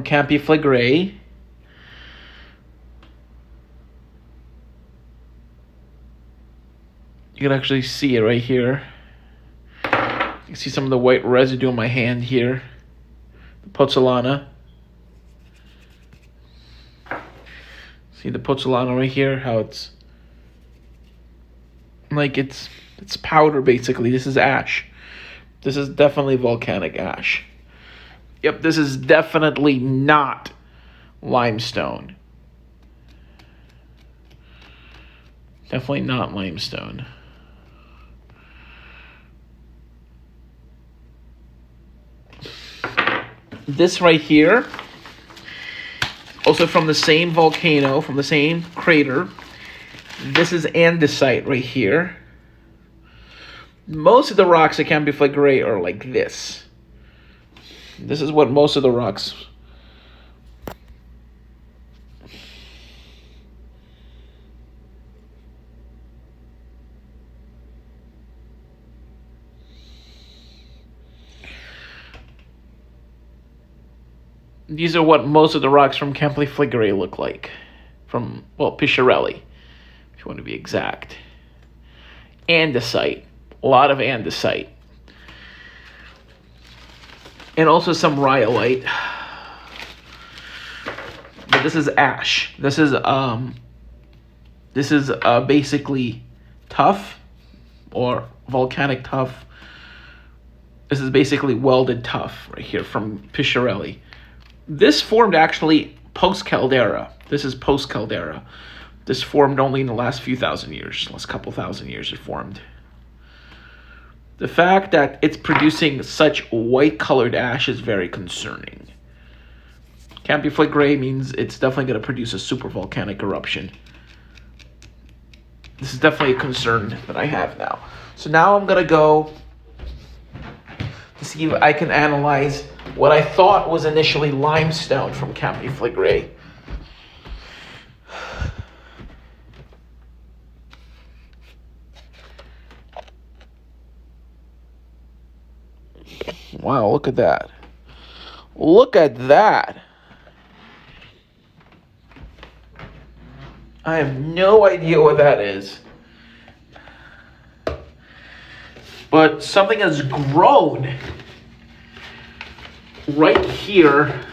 Campi Flegrei. You can actually see it right here. You can see some of the white residue on my hand here. The pozzolana. See the pozzolana right here? How it's like it's powder basically. This is ash. This is definitely volcanic ash. Yep, this is definitely not limestone. Definitely not limestone. This right here, also from the same volcano, from the same crater. This is andesite right here. Most of the rocks at Campi Flegrei are like this. This is what most of the rocks. These are what most of the rocks from Campi Flegrei look like. From, well, Pisciarelli, if you want to be exact. Andesite. A lot of andesite. And also some rhyolite. But this is ash. This is basically tuff or volcanic tuff. This is basically welded tuff right here from Pisciarelli. This formed actually post-caldera. This is post-caldera. This formed only in the last few thousand years. Last couple thousand years it formed. The fact that it's producing such white-colored ash is very concerning. Campi Flegrei means it's definitely going to produce a supervolcanic eruption. This is definitely a concern that I have now. So now I'm going to go to see if I can analyze what I thought was initially limestone from Campi Flegrei. Wow, look at that. Look at that. I have no idea what that is. But something has grown right here.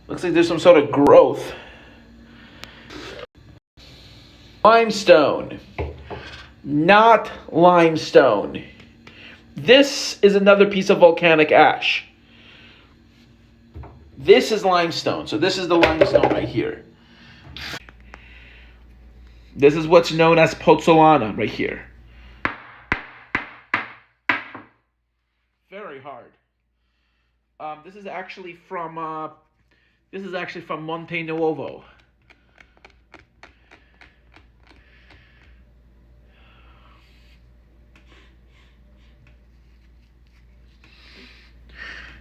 Looks like there's some sort of growth. Limestone. Not limestone. This is another piece of volcanic ash. This is limestone. So this is the limestone right here. This is what's known as pozzolana right here. Very hard. This is actually from Monte Nuovo.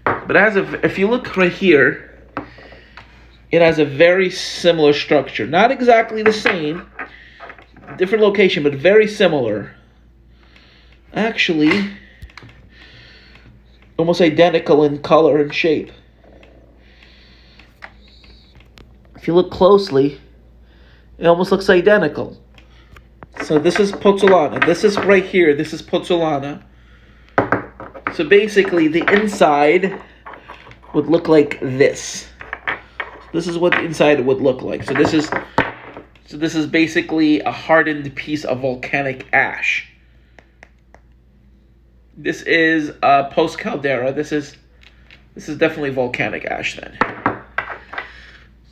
But if you look right here, it has a very similar structure. Not exactly the same, different location, but very similar. Actually, almost identical in color and shape. If you look closely, it almost looks identical. So this is pozzolana. This is right here. This is pozzolana. So basically, the inside would look like this. This is what the inside would look like. So this is basically a hardened piece of volcanic ash. This is post-caldera. This is definitely volcanic ash then.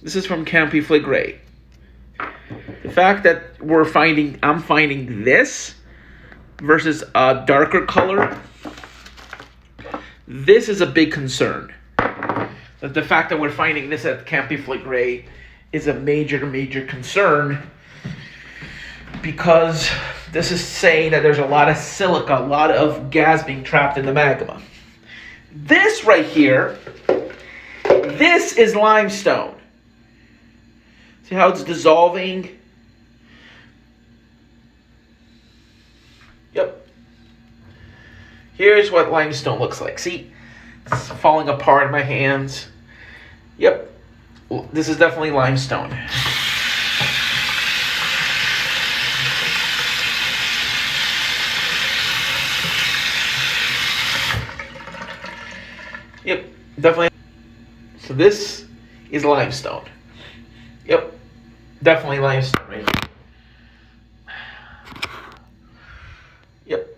This is from Campi Flegrei. The fact that I'm finding this versus a darker color, this is a big concern. The fact that we're finding this at Campi Flegrei is a major, major concern, because this is saying that there's a lot of silica, a lot of gas being trapped in the magma. This right here, this is limestone. See how it's dissolving? Yep. Here's what limestone looks like. See? It's falling apart in my hands. Yep, this is definitely limestone. Yep, definitely. So this is limestone. Yep, definitely limestone right here. Yep.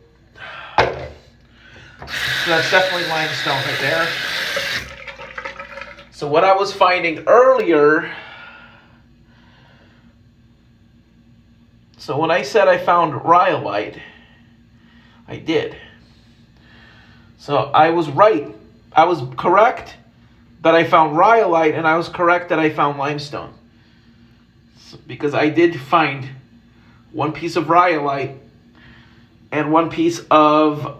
So that's definitely limestone right there. So what I was finding earlier, so when I said I found rhyolite, I did. So I was right. I was correct that I found rhyolite, and I was correct that I found limestone. Because I did find one piece of rhyolite and one piece of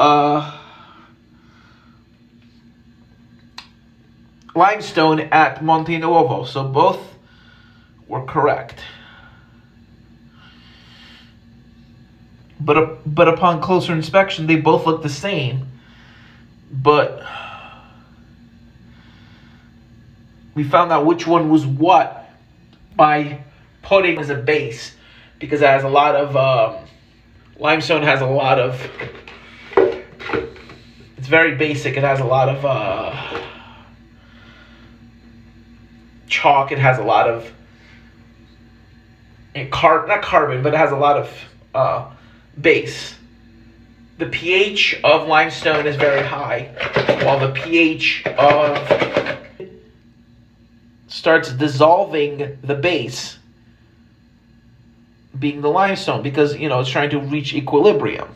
limestone at Monte Nuovo. So both were correct. But upon closer inspection, they both look the same. But we found out which one was what by putting as a base, because it has a lot of limestone has a lot of, it's very basic. It has a lot of chalk. It has a lot of not carbon, but it has a lot of base. The pH of limestone is very high, while the pH of starts dissolving the base, being the limestone, because it's trying to reach equilibrium.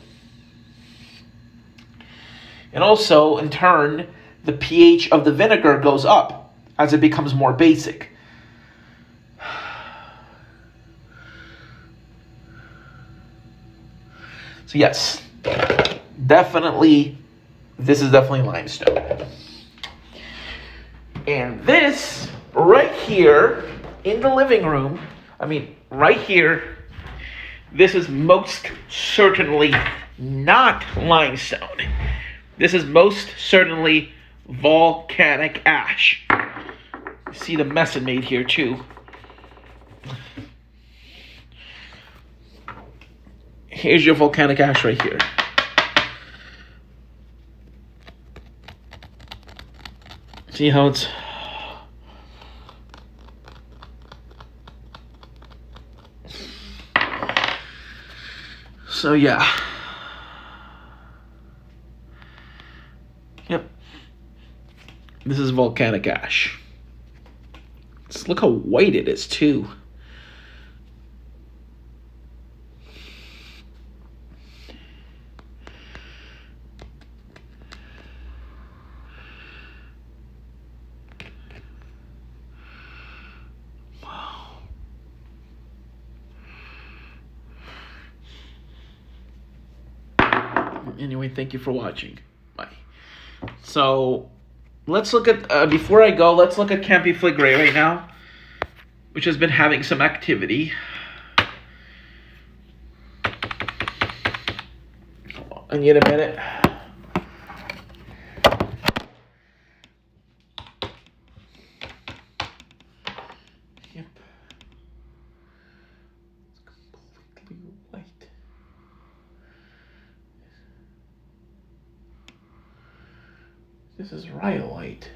And also, in turn, the pH of the vinegar goes up as it becomes more basic. So yes, definitely, this is definitely limestone. And this right here in the living room, right here, this is most certainly not limestone. This is most certainly volcanic ash. You see the mess it made here too. Here's your volcanic ash right here. See how it's... So yeah. Yep. This is volcanic ash. Just look how white it is too. Anyway, thank you for watching. Bye. So, let's look at, before I go, let's look at Campi Flegrei right now, which has been having some activity. Hold on, I need a minute. Yep. It's completely white. This is rhyolite.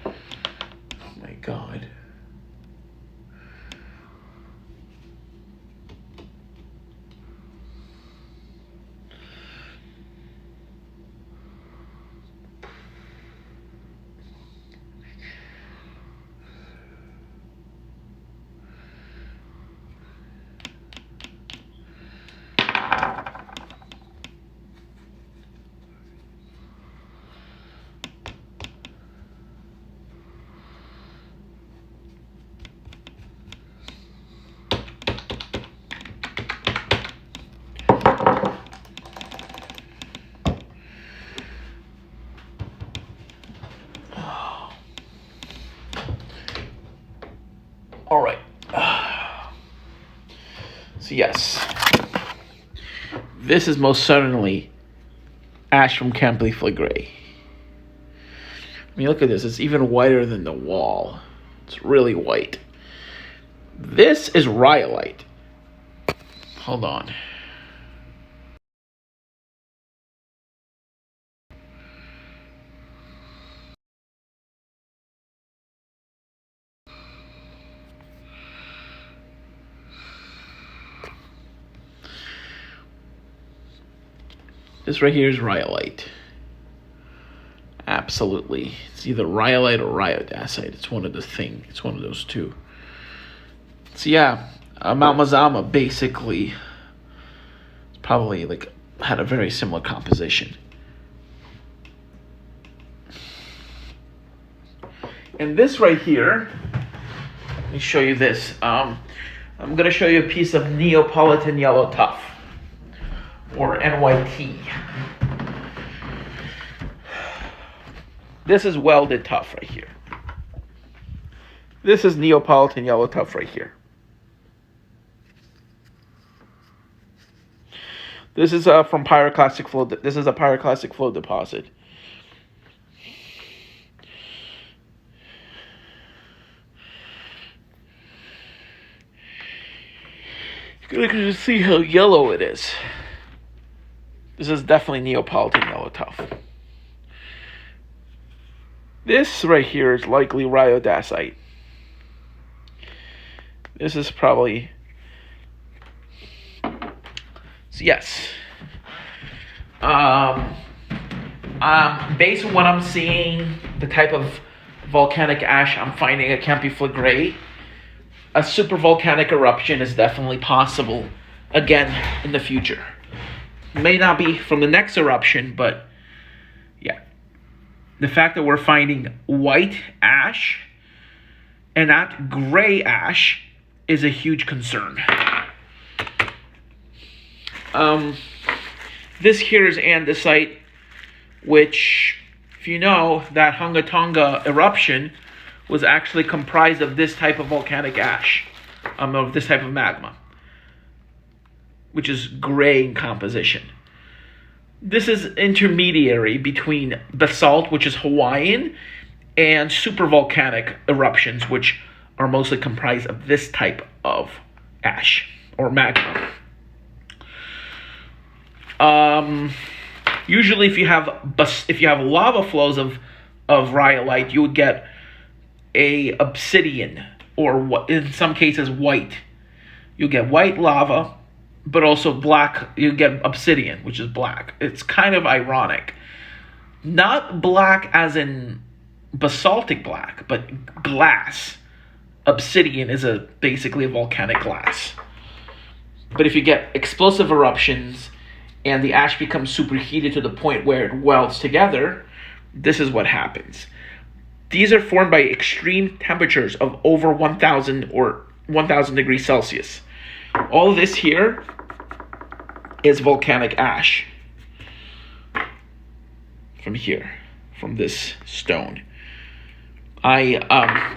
Oh my god. All right. So yes, this is most certainly ash from Campi Flegrei. I mean, look at this. It's even whiter than the wall. It's really white. This is rhyolite. Hold on. This right here is rhyolite. Absolutely. It's either rhyolite or rhyodacite. It's one of the thing. It's one of those two. So yeah, Mount Mazama basically probably like had a very similar composition. And this right here, let me show you this. I'm going to show you a piece of Neapolitan yellow tuff, or NYT. This is welded tuff right here. This is Neapolitan yellow tuff right here. This is from pyroclastic flow. This is a pyroclastic flow deposit. You can see how yellow it is. This is definitely Neapolitan yellow tuff. This right here is likely rhyodacite. This is probably... So yes. Based on what I'm seeing, the type of volcanic ash I'm finding at Campi Flegrei, a supervolcanic eruption is definitely possible again in the future. May not be from the next eruption, but yeah. The fact that we're finding white ash and not gray ash is a huge concern. This here is andesite, which, if you know, that Hunga Tonga eruption was actually comprised of this type of volcanic ash, of this type of magma, which is gray in composition. This is intermediary between basalt, which is Hawaiian, and supervolcanic eruptions, which are mostly comprised of this type of ash or magma. Usually, if you have lava flows of rhyolite, you would get a obsidian, or in some cases white. You get white lava, but also black. You get obsidian, which is black. It's kind of ironic. Not black as in basaltic black, but glass. Obsidian is basically a volcanic glass. But if you get explosive eruptions and the ash becomes superheated to the point where it welds together, this is what happens. These are formed by extreme temperatures of over 1,000 or 1,000 degrees Celsius. All of this here is volcanic ash from here, from this stone. I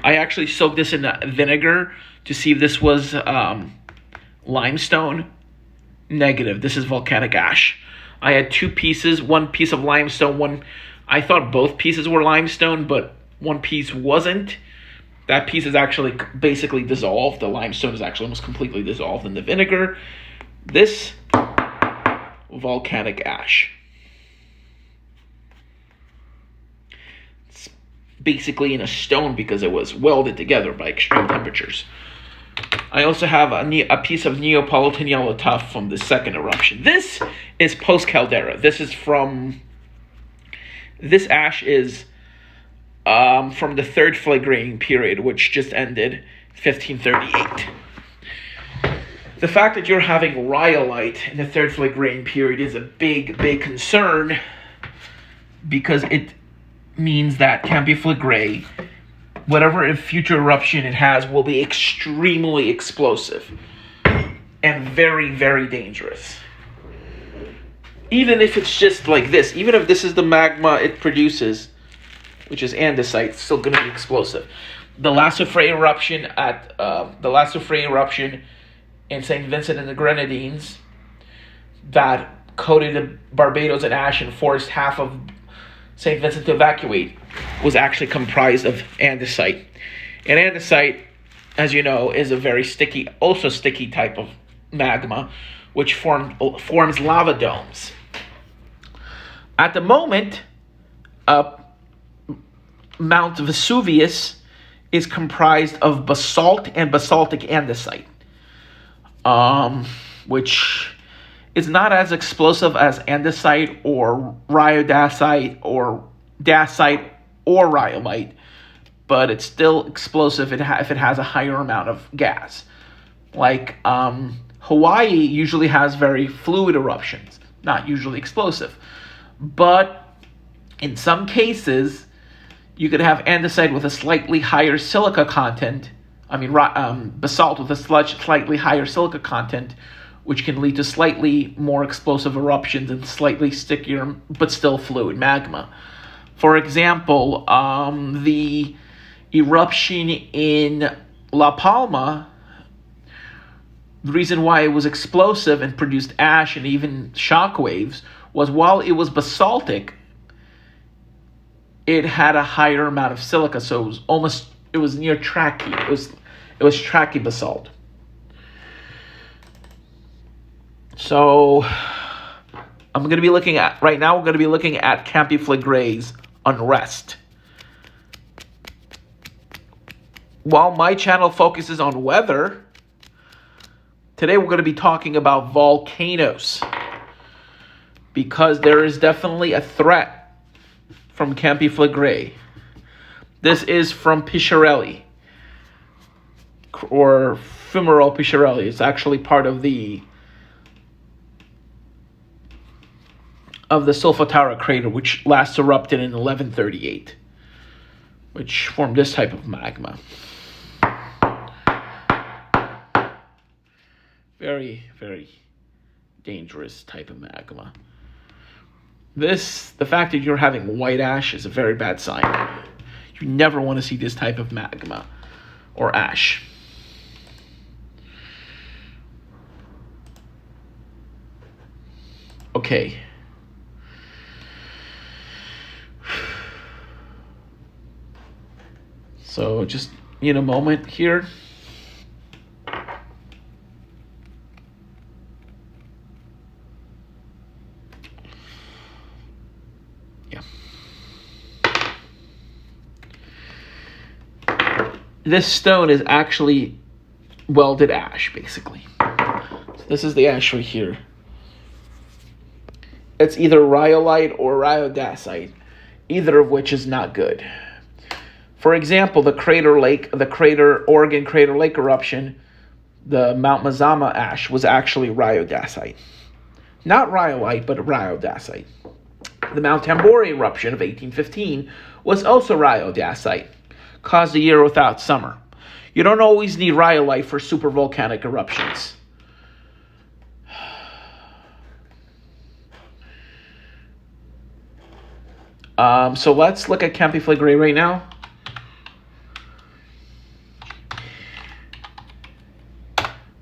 actually soaked this in vinegar to see if this was limestone. Negative. This is volcanic ash. I had two pieces, one piece of limestone, I thought both pieces were limestone, but one piece wasn't. That piece is actually basically dissolved. The limestone is actually almost completely dissolved in the vinegar. This, volcanic ash. It's basically in a stone because it was welded together by extreme temperatures. I also have a piece of Neapolitan yellow tuff from the second eruption. This is post-caldera. This ash is from the third Phlegraean period, which just ended 1538. The fact that you're having rhyolite in the third Phlegraean period is a big, big concern, because it means that Campi Flegrei, whatever future eruption it has, will be extremely explosive and very, very dangerous. Even if it's just like this, even if this is the magma it produces, which is andesite, it's still going to be explosive. The Vesuvius eruption in St. Vincent and the Grenadines that coated Barbados in ash and forced half of St. Vincent to evacuate. was actually comprised of andesite. And andesite, as you know, is a very sticky, also sticky type of magma, which forms lava domes. At the moment, Mount Vesuvius is comprised of basalt and basaltic andesite, which is not as explosive as andesite or rhyodacite or dacite or rhyolite, but it's still explosive if it has a higher amount of gas. Like Hawaii usually has very fluid eruptions, not usually explosive. But in some cases, you could have andesite with a slightly higher silica content. Basalt with a slightly higher silica content, which can lead to slightly more explosive eruptions and slightly stickier, but still fluid magma. For example, the eruption in La Palma, the reason why it was explosive and produced ash and even shock waves was while it was basaltic, it had a higher amount of silica, so it was near trachy. It was trachy basalt. So we're going to be looking at Campi Flegrei's unrest. While my channel focuses on weather, today we're going to be talking about volcanoes, because there is definitely a threat from Campi Flegrei. This is from Pisciarelli, or Fumarole Pisciarelli. It's actually part of the Solfatara crater, which last erupted in 1138, which formed this type of magma. Very, very dangerous type of magma. The fact that you're having white ash is a very bad sign. You never want to see this type of magma or ash. Okay. So just in a moment here. This stone is actually welded ash, basically. So this is the ash right here. It's either rhyolite or rhyodacite, either of which is not good. For example, the Oregon Crater Lake eruption, the Mount Mazama ash was actually rhyodacite. Not rhyolite, but rhyodacite. The Mount Tambora eruption of 1815 was also rhyodacite. Caused a year without summer. You don't always need rhyolite for supervolcanic eruptions. So let's look at Campi Flegrei right now.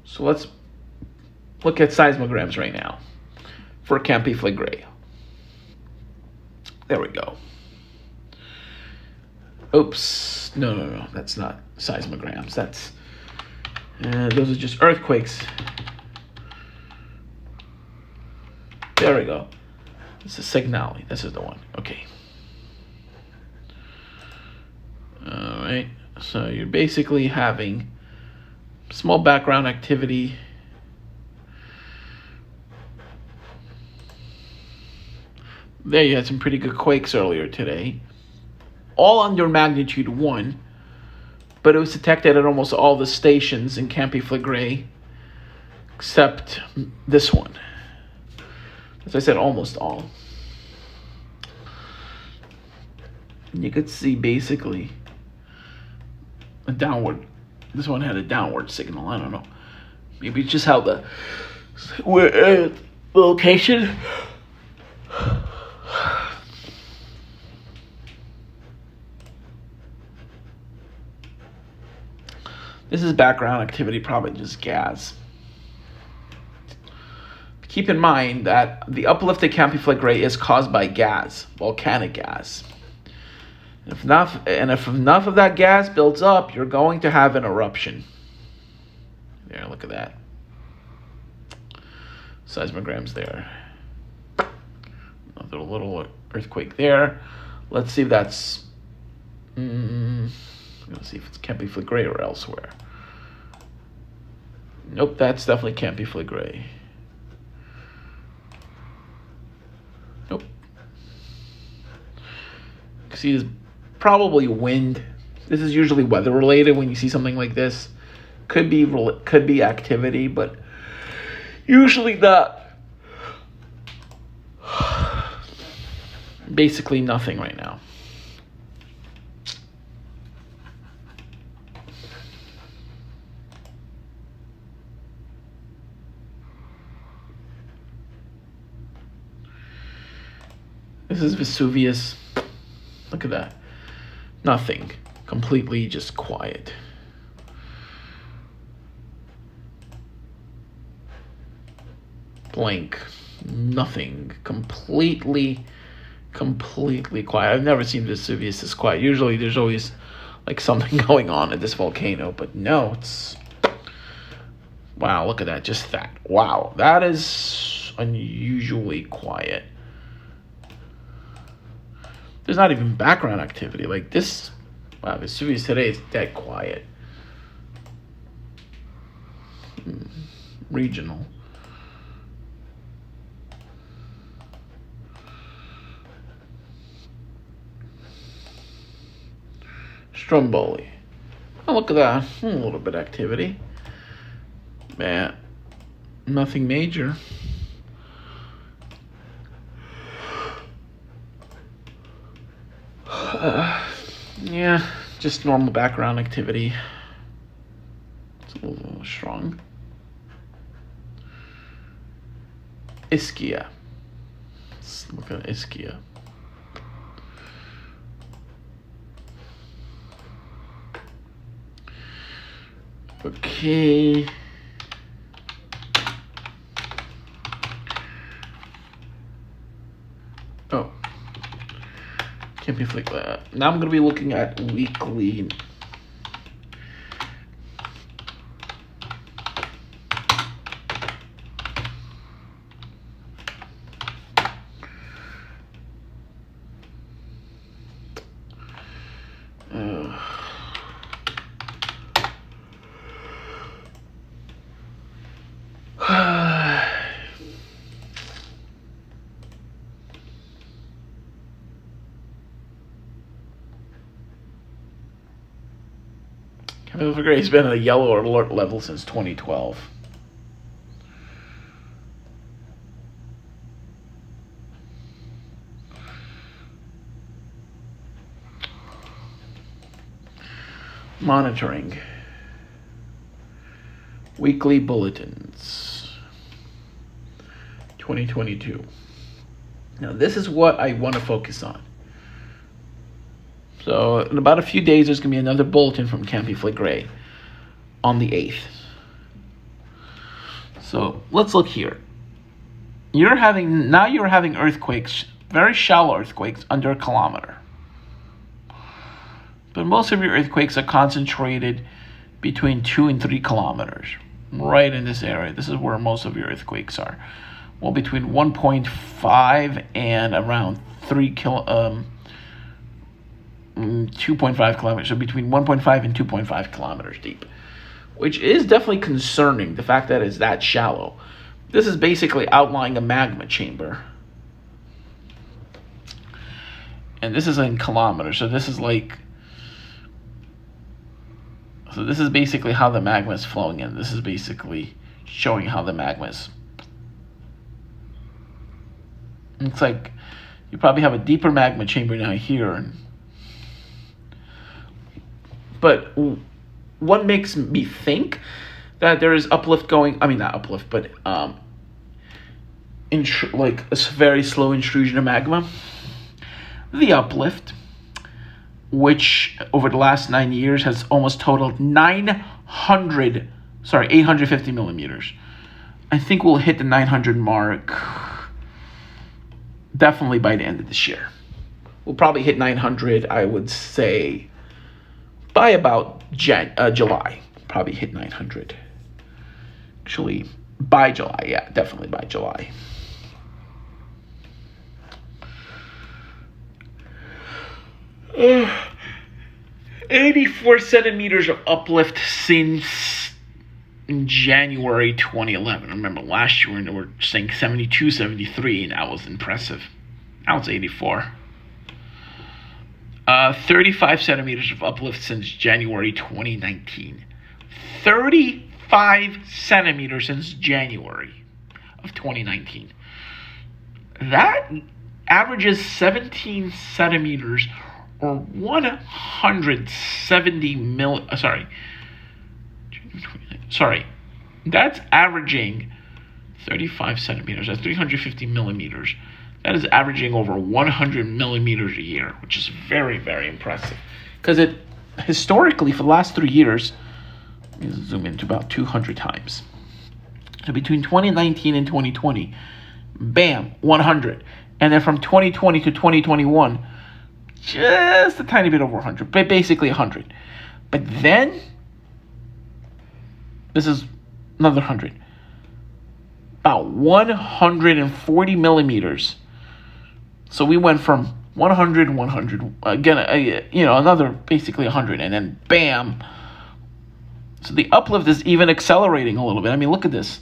So let's look at seismograms right now for Campi Flegrei. There we go. Oops, no, that's not seismograms. Those are just earthquakes. There we go. This is Signali. This is the one. Okay. All right. So you're basically having small background activity. There you had some pretty good quakes earlier today. All under magnitude 1, but it was detected at almost all the stations in Campi Flegrei, except this one. As I said, almost all. And you could see basically a downward. This one had a downward signal. I don't know. Maybe it's just how the location. This is background activity, probably just gas. Keep in mind that the uplifted Campi Flegrei is caused by gas, volcanic gas. If enough of that gas builds up, you're going to have an eruption. There, look at that. Seismograms there. Another little earthquake there. Let's see if that's... I'm going to see if it's Campi Flegrei or elsewhere. Nope, that's definitely Campi Flegrei. Nope. See, there's probably wind. This is usually weather related when you see something like this. Could be activity, but usually not. Basically nothing right now. This is Vesuvius. Look at that. Nothing. Completely just quiet. Blank. Nothing. Completely quiet. I've never seen Vesuvius this quiet. Usually there's always like something going on at this volcano, but no, it's... Wow, look at that. Just that. Wow. That is unusually quiet. There's not even background activity like this. Wow, Vesuvius today is dead quiet. Regional. Stromboli. Oh, look at that. A little bit of activity. Man, nothing major. Yeah, just normal background activity. It's a little strong. Ischia. Let's look at Ischia. Okay. Oh. Campi Flegrei. Now I'm going to be looking at weekly. Campi Flegrei has been at a yellow alert level since 2012. Monitoring. Weekly bulletins. 2022. Now this is what I want to focus on. So in about a few days, there's going to be another bulletin from Campi Flegrei on the 8th. So let's look here. You're having earthquakes, very shallow earthquakes under a kilometer. But most of your earthquakes are concentrated between 2 and 3 kilometers, right in this area. This is where most of your earthquakes are. Well, between 1.5 and around 2.5 kilometers, so between 1.5 and 2.5 kilometers deep, which is definitely concerning, the fact that it's that shallow. This is basically outlining a magma chamber. And this is in kilometers, so this is basically how the magma is flowing in. This is basically showing how the magma is. It's like you probably have a deeper magma chamber now here. But what makes me think that there is uplift going, I mean not uplift, but like a very slow intrusion of magma. The uplift, which over the last 9 years has almost totaled 850 millimeters. I think we'll hit the 900 mark definitely by the end of this year. We'll probably hit 900, I would say, by about July. Probably hit 900. Actually, by July, yeah, definitely by July. Uh, 84 centimeters of uplift since January 2011. Remember, last year we were saying 72, 73, and that was impressive. Now it's 84. 35 centimeters of uplift since January 2019. 35 centimeters since January of 2019. That averages 17 centimeters or 170 that's averaging 35 centimeters. That's 350 millimeters. That is averaging over 100 millimeters a year, which is very, very impressive. Because it, historically, for the last 3 years, let me zoom into about 200 times. So between 2019 and 2020, bam, 100. And then from 2020 to 2021, just a tiny bit over 100, but basically 100. But then, this is another 100. About 140 millimeters. So we went from 100, again, another basically 100, and then bam. So the uplift is even accelerating a little bit. I mean, look at this.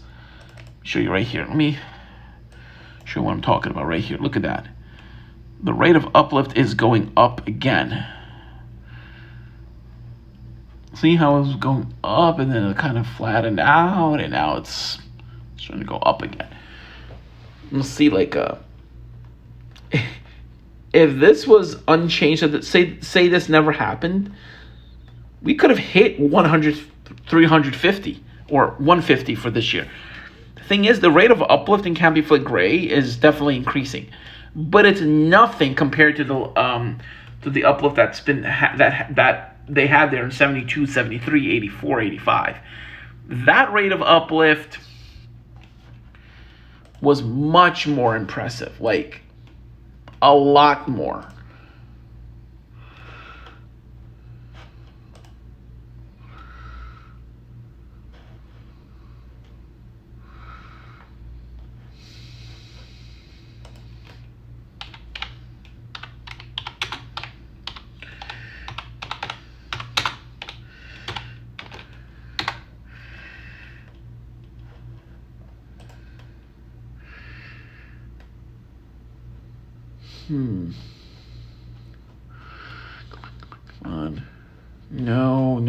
Show you right here. Let me show you what I'm talking about right here. Look at that. The rate of uplift is going up again. See how it was going up and then it kind of flattened out, and now it's starting to go up again. Let's see, like, if this was unchanged, say this never happened, we could have hit 100, 350 or 150 for this year. The thing is, the rate of uplift in Campi Flegrei is definitely increasing, but it's nothing compared to the uplift that's been that they had there in 72, 73, 84, 85. That rate of uplift was much more impressive, like a lot more. Come on. No.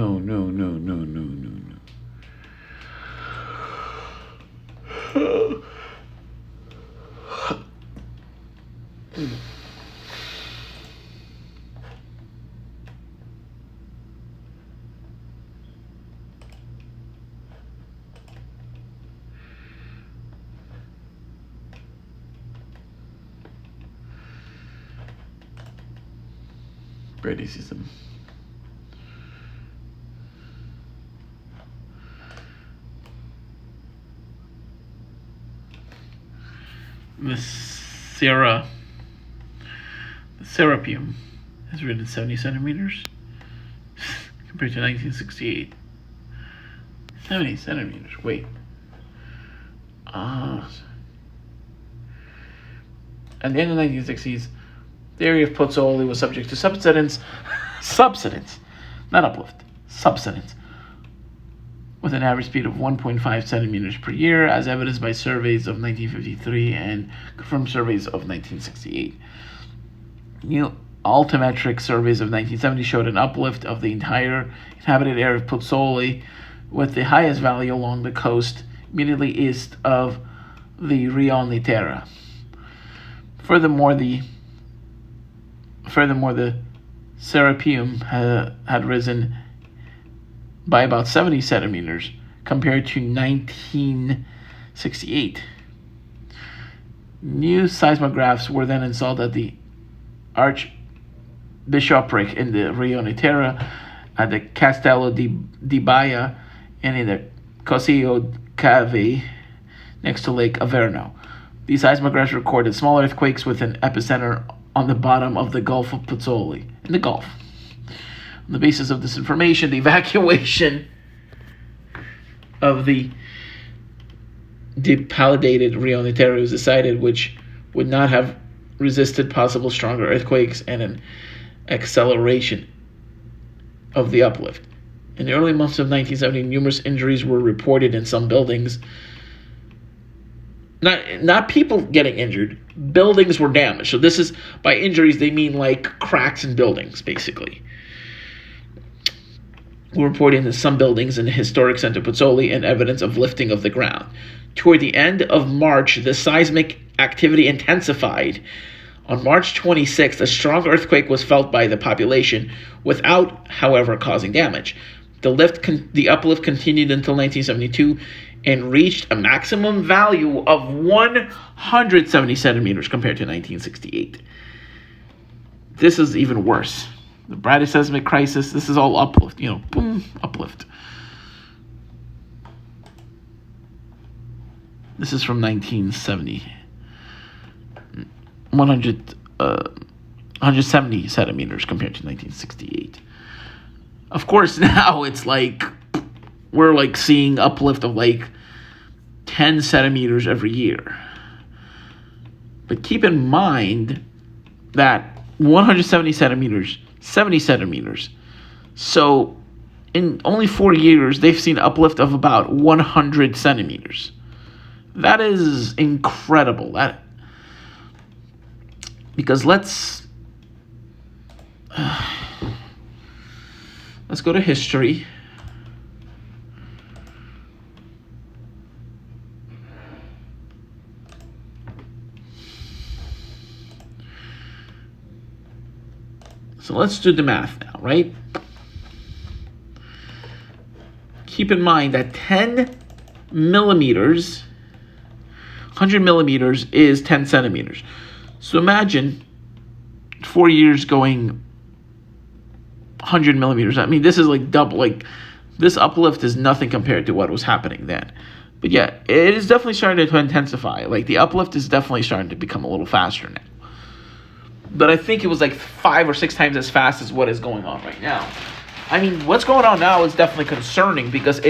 Brandy sees them. The Serapeum is rated 70 centimeters compared to 1968. 70 centimeters. Wait. At the end of the 1960s, the area of Pozzoli was subject to subsidence, not uplift, subsidence, with an average speed of 1.5 centimeters per year, as evidenced by surveys of 1953 and confirmed surveys of 1968. New altimetric surveys of 1970 showed an uplift of the entire inhabited area of Pozzoli, with the highest value along the coast immediately east of the Rione Terra. Furthermore, the Serapeum had risen by about 70 centimeters compared to 1968. New seismographs were then installed at the Archbishopric in the Rione Terra, at the Castello di Baia, and in the Cosio Cave next to Lake Averno. These seismographs recorded small earthquakes with an epicenter on the bottom of the Gulf of Pozzoli, in the Gulf. On the basis of this information, the evacuation of the depallidated Rio Nitero was decided, which would not have resisted possible stronger earthquakes and an acceleration of the uplift. In the early months of 1970, numerous injuries were reported in some buildings. Not people getting injured, buildings were damaged. So this is, by injuries, they mean like cracks in buildings, basically. Were reported in some buildings in the historic center Pozzoli and evidence of lifting of the ground. Toward the end of March, the seismic activity intensified. On March 26th, a strong earthquake was felt by the population without, however, causing damage. The uplift continued until 1972 and reached a maximum value of 170 centimeters compared to 1968. This is even worse. The Brandy seismic crisis, this is all uplift, boom, uplift. This is from 1970. 170 centimeters compared to 1968. Of course, now it's like we're like seeing uplift of like 10 centimeters every year. But keep in mind that 170 centimeters, 70 centimeters. So in only 4 years, they've seen uplift of about 100 centimeters. That is incredible. Because let's go to history. So let's do the math now, right? Keep in mind that 10 millimeters, 100 millimeters is 10 centimeters. So imagine 4 years going 100 millimeters. I mean, this is like double. Like, this uplift is nothing compared to what was happening then. But yeah, it is definitely starting to intensify. Like, the uplift is definitely starting to become a little faster now. But I think it was like 5 or 6 times as fast as what is going on right now. I mean, what's going on now is definitely concerning because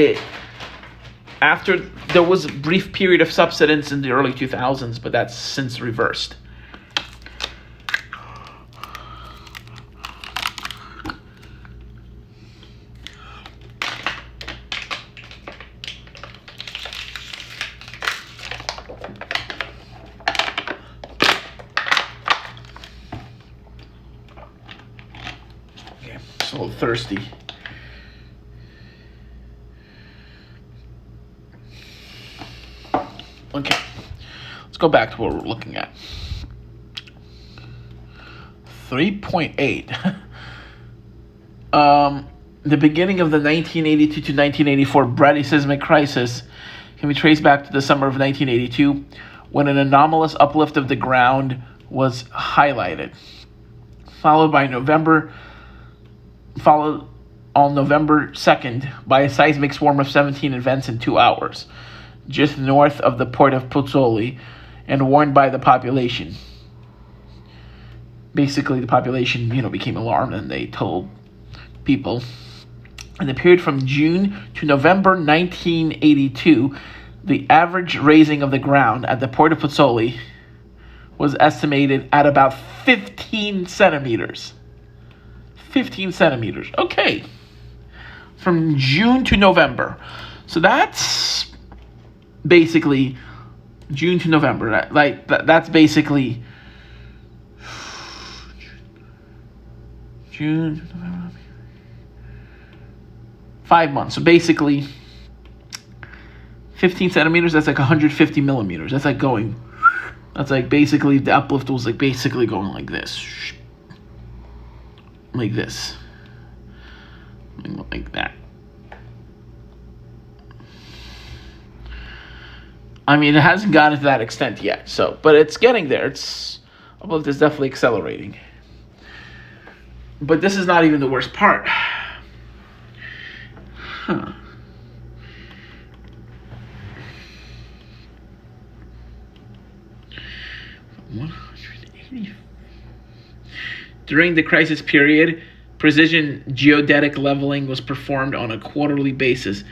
after there was a brief period of subsidence in the early 2000s, but that's since reversed. A little thirsty. Okay, let's go back to what we're looking at. 3.8. The beginning of the 1982 to 1984 Brandy seismic crisis can be traced back to the summer of 1982, when an anomalous uplift of the ground was highlighted, followed on November 2nd by a seismic swarm of 17 events in 2 hours, just north of the port of Pozzoli, and warned by the population. Basically, the population, became alarmed and they told people. In the period from June to November 1982, the average raising of the ground at the port of Pozzoli was estimated at about 15 centimeters. 15 centimeters. Okay. From June to November. So that's basically June to November. That's basically June, November, 5 months. So basically 15 centimeters, that's like 150 millimeters. That's like basically the uplift was like basically going like this. Like this. Like that. I mean, it hasn't gotten to that extent yet, but it's getting there. Uplift is definitely accelerating. But this is not even the worst part. Huh. During the crisis period, precision geodetic leveling was performed on a quarterly basis.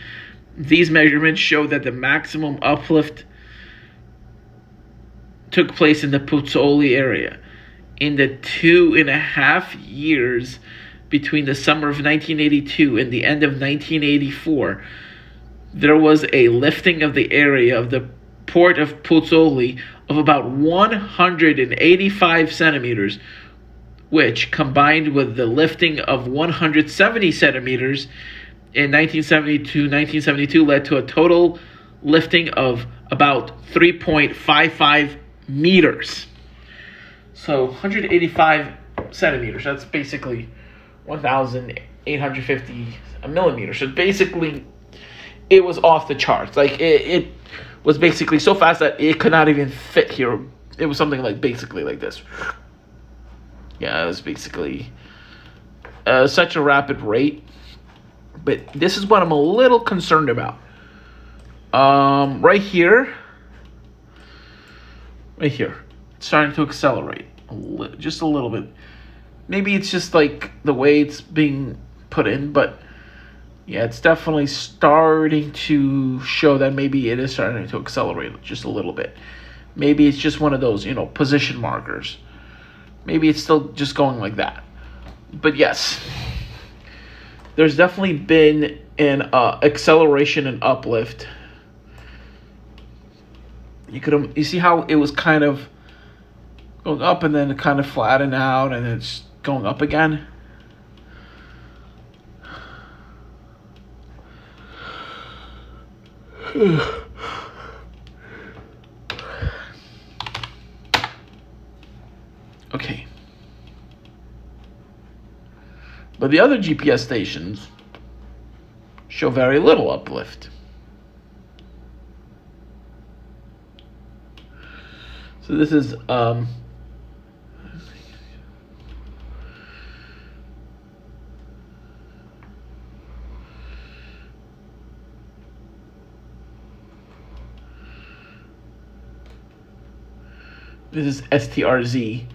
These measurements show that the maximum uplift took place in the Pozzoli area. In the 2.5 years between the summer of 1982 and the end of 1984, there was a lifting of the area of the port of Pozzoli of about 185 centimeters, which, combined with the lifting of 170 centimeters in 1972, led to a total lifting of about 3.55 meters. So 185 centimeters, that's basically 1,850 millimeters. So basically, it was off the charts. Like, it was basically so fast that it could not even fit here. It was something like basically like this. Yeah, it was basically such a rapid rate. But this is what I'm a little concerned about. Right here, it's starting to accelerate just a little bit. Maybe it's just like the way it's being put in, but yeah, it's definitely starting to show that maybe it is starting to accelerate just a little bit. Maybe it's just one of those, position markers. Maybe it's still just going like that. But yes, there's definitely been an acceleration and uplift. You see how it was kind of going up and then it kind of flattened out and it's going up again. Okay. But the other GPS stations show very little uplift. So this is STRZ.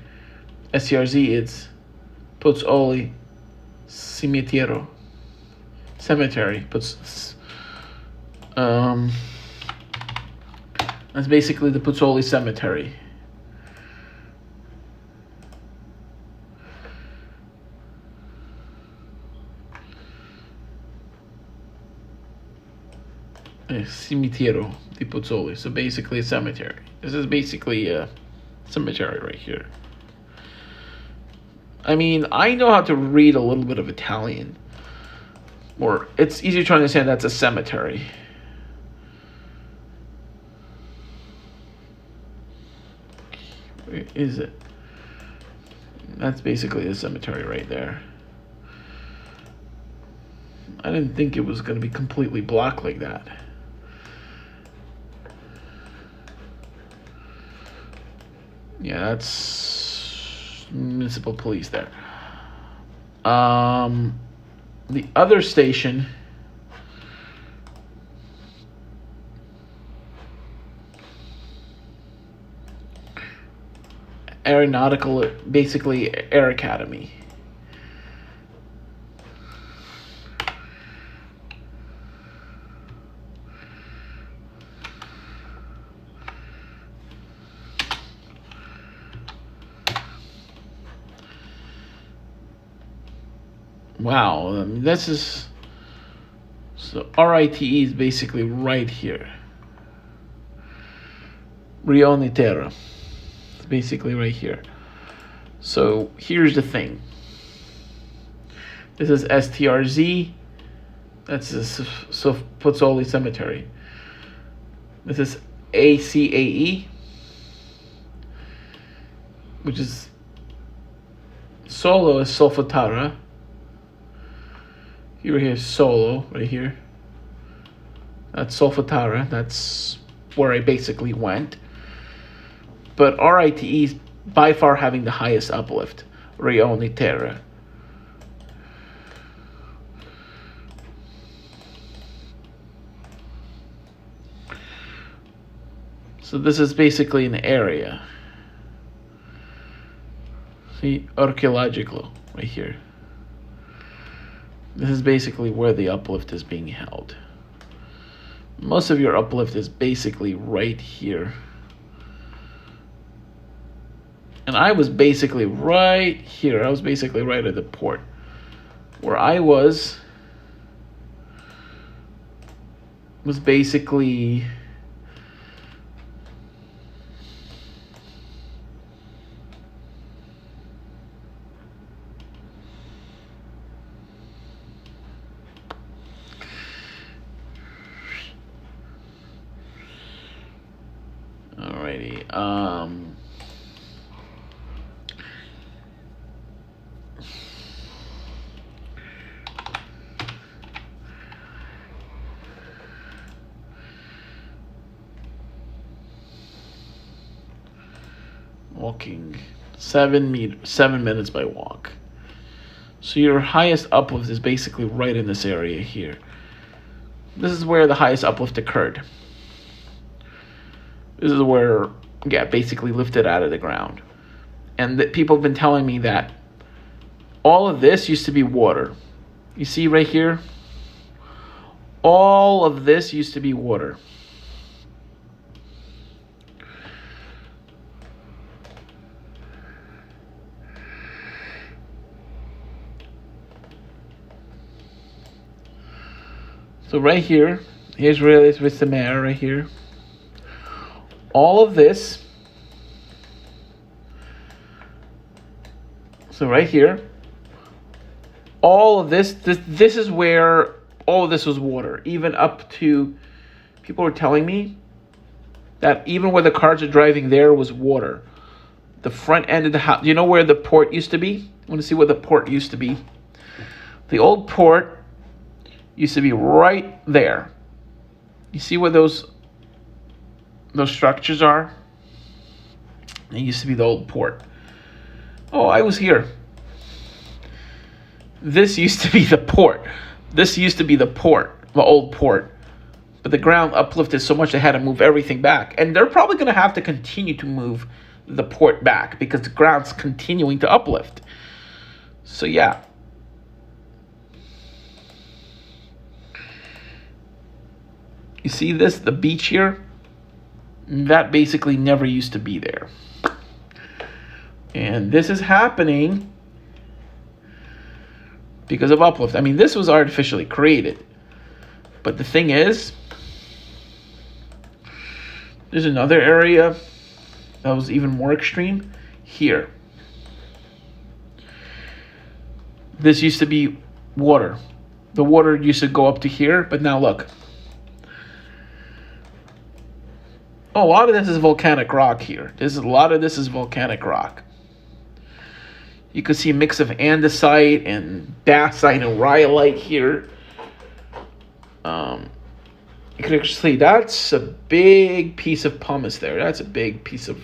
STRZ, it's Pozzoli Cemetery. That's basically the Pozzoli Cemetery. Cimitero di Pozzoli. So basically a cemetery. This is basically a cemetery right here. I mean, I know how to read a little bit of Italian. Or it's easier to understand that's a cemetery. Where is it? That's basically a cemetery right there. I didn't think it was going to be completely blocked like that. Yeah, that's municipal police there. The other station aeronautical, basically Air Academy. Wow, this is, so RITE is basically right here. Rione Terra. It's basically right here. So here's the thing. This is STRZ. That's the Pozzoli Cemetery. This is ACAE, which is Solo is Solfatara. Here, here's Solo, right here. That's Solfatara. That's where I basically went. But RITE is by far having the highest uplift. Rione Terra. So this is basically an area. See, archaeological right here. This is basically where the uplift is being held. Most of your uplift is basically right here. And I was basically right here. I was basically right at the port. Where I was basically alrighty. Walking 7 minutes by walk. So your highest uplift is basically right in this area here. This is where the highest uplift occurred. This is where, yeah, basically lifted out of the ground. And that people have been telling me that all of this used to be water. You see right here? All of this used to be water. So right here, here's really with some air right here. All of this. So right here, all of this is where all of this was water. Even up to, people were telling me that even where the cars are driving there was water. The front end of the house, you know where the port used to be? I want to see where the port used to be. The old port used to be right there. You see where those structures are? It used to be the old port. Oh, I was here. This used to be the port. This used to be the port, the old port. But the ground uplifted so much they had to move everything back. And they're probably going to have to continue to move the port back because the ground's continuing to uplift. So yeah. You see this, the beach here? That basically never used to be there. And this is happening because of uplift. I mean, this was artificially created. But the thing is, there's another area that was even more extreme here. This used to be water. The water used to go up to here, but now look. Oh, a lot of this is volcanic rock here. A lot of this is volcanic rock. You can see a mix of andesite and dacite and rhyolite here. You can actually see that's a big piece of pumice there. That's a big piece of.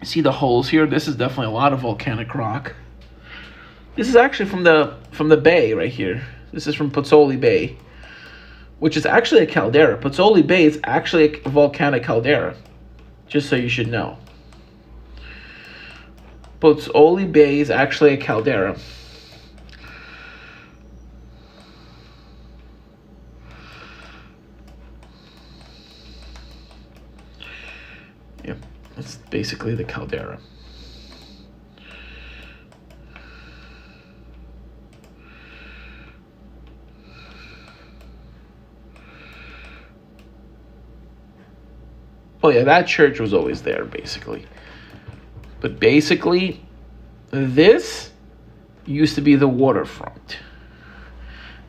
See the holes here? This is definitely a lot of volcanic rock. This is actually from the bay right here. This is from Pozzoli Bay, which is actually a caldera. Pozzoli Bay is actually a volcanic caldera, just so you should know. Pozzoli Bay is actually a caldera. Yep, that's basically the caldera. Oh yeah, that church was always there, basically. But basically, this used to be the waterfront.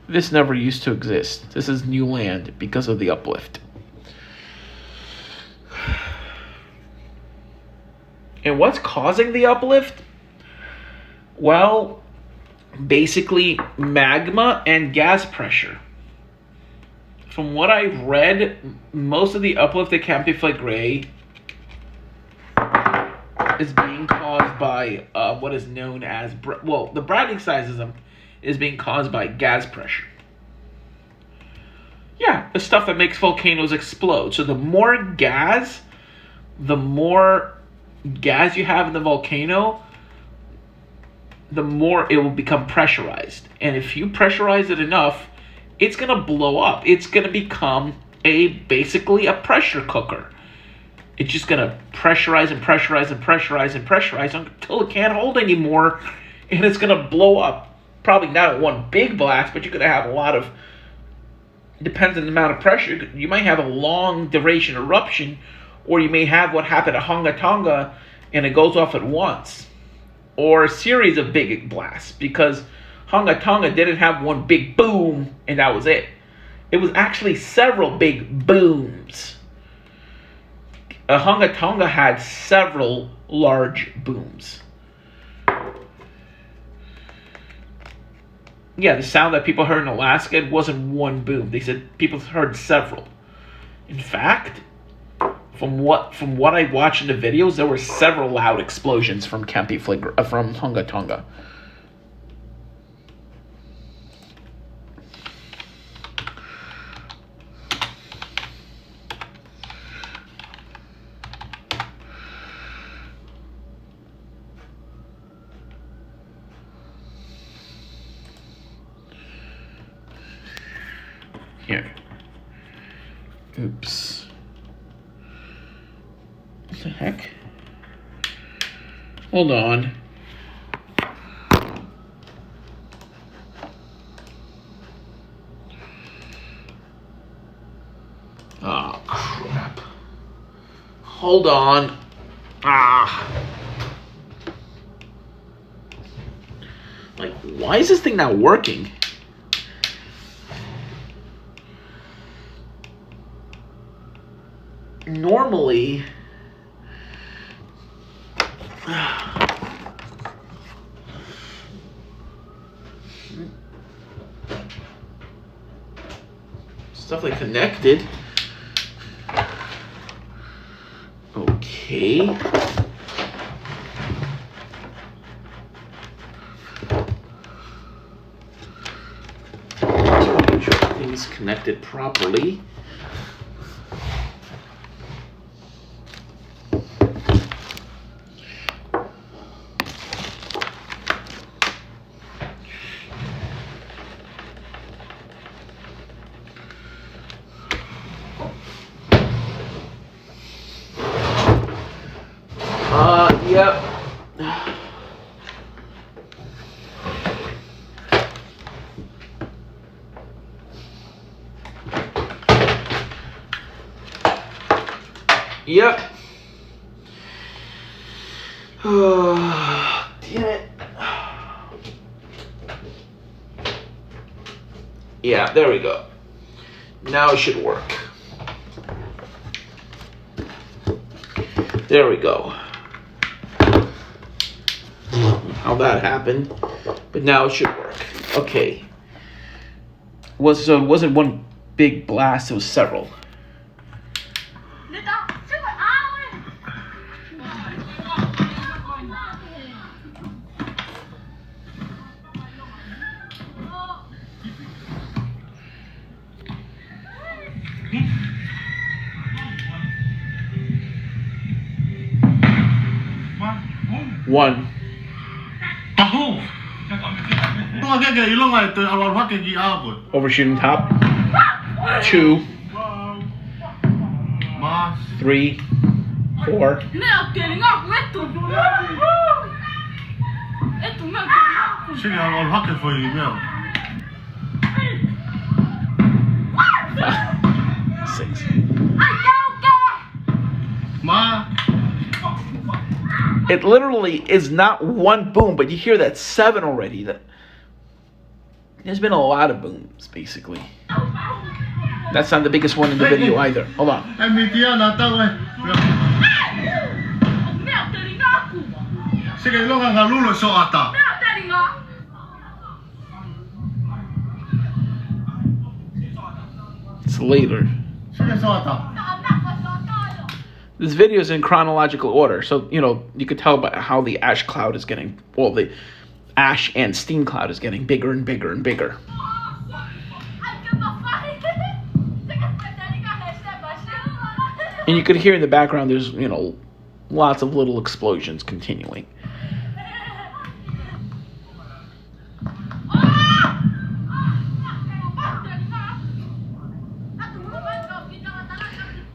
This never used to exist. This is new land because of the uplift. And what's causing the uplift? Well, basically magma and gas pressure. From what I've read, most of the uplift at Campi Flegrei is being caused by what is known as, the Brandy seism is being caused by gas pressure. Yeah, the stuff that makes volcanoes explode. So the more gas, the more gas you have in the volcano, the more it will become pressurized. And if you pressurize it enough, it's going to blow up. It's going to become basically a pressure cooker. It's just going to pressurize and pressurize and pressurize and pressurize until it can't hold anymore, and it's going to blow up. Probably not at one big blast, but you're going to have a lot of, depends on the amount of pressure. You might have a long duration eruption, or you may have what happened at Hunga Tonga, and it goes off at once. Or a series of big blasts, because Hunga Tonga didn't have one big boom, and that was it. It was actually several big booms. Hunga Tonga had several large booms. Yeah, the sound that people heard in Alaska, it wasn't one boom. They said people heard several. In fact, from what I watched in the videos, there were several loud explosions from Campi Flegrei, from Hunga Tonga. Here. Oops. What the heck? Hold on. Oh, crap. Hold on. Like, why is this thing not working? Normally, it's definitely connected. Okay. Make sure everything's connected properly. Yep. Yep. Damn it. Yeah, there we go. Now it should work. There we go. How that happened, but now it should work. Okay. So it wasn't one big blast, it was several. One. Overshooting top. 2, 3, 4. 6. It literally is not one boom, but you hear that 7 already. There's been a lot of booms, basically. That's not the biggest one in the video either. Hold on. It's later. This video is in chronological order, so, you could tell by how the ash cloud is getting, well, the ash and steam cloud is getting bigger and bigger and bigger. And you could hear in the background there's, lots of little explosions continuing.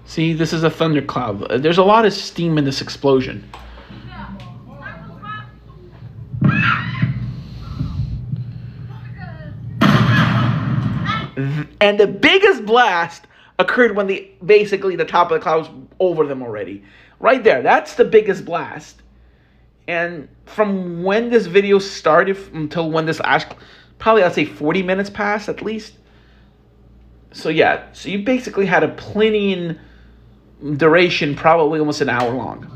See, this is a thundercloud. There's a lot of steam in this explosion. And the biggest blast occurred when basically the top of the cloud was over them already. Right there, that's the biggest blast. And from when this video started until when this ash, probably I'd say 40 minutes passed at least. So yeah, so you basically had a Plinian duration, probably almost an hour long.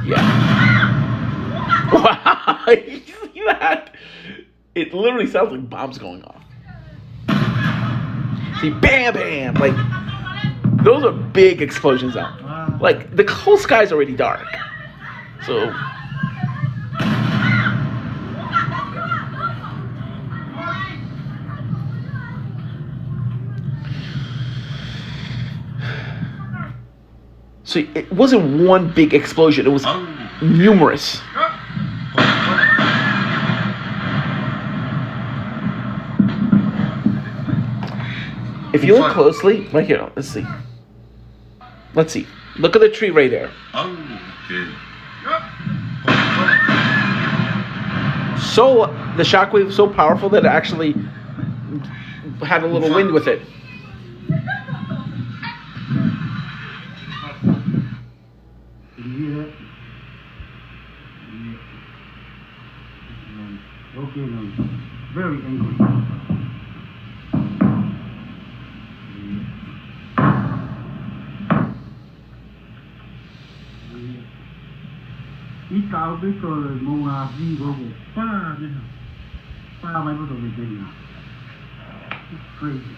Yeah. Wow, you see that? It literally sounds like bombs going off. See, bam, bam, like, those are big explosions out. Like, the whole sky's already dark. So, it wasn't one big explosion, it was numerous. If you look closely, right here, let's see. Let's see. Look at the tree right there. So, the shockwave was so powerful that it actually had a little wind with it. Very angry. Ít cao biết rồi mong là gì có một pha đi nào, pha mấy bữa rồi đi nào. It's crazy.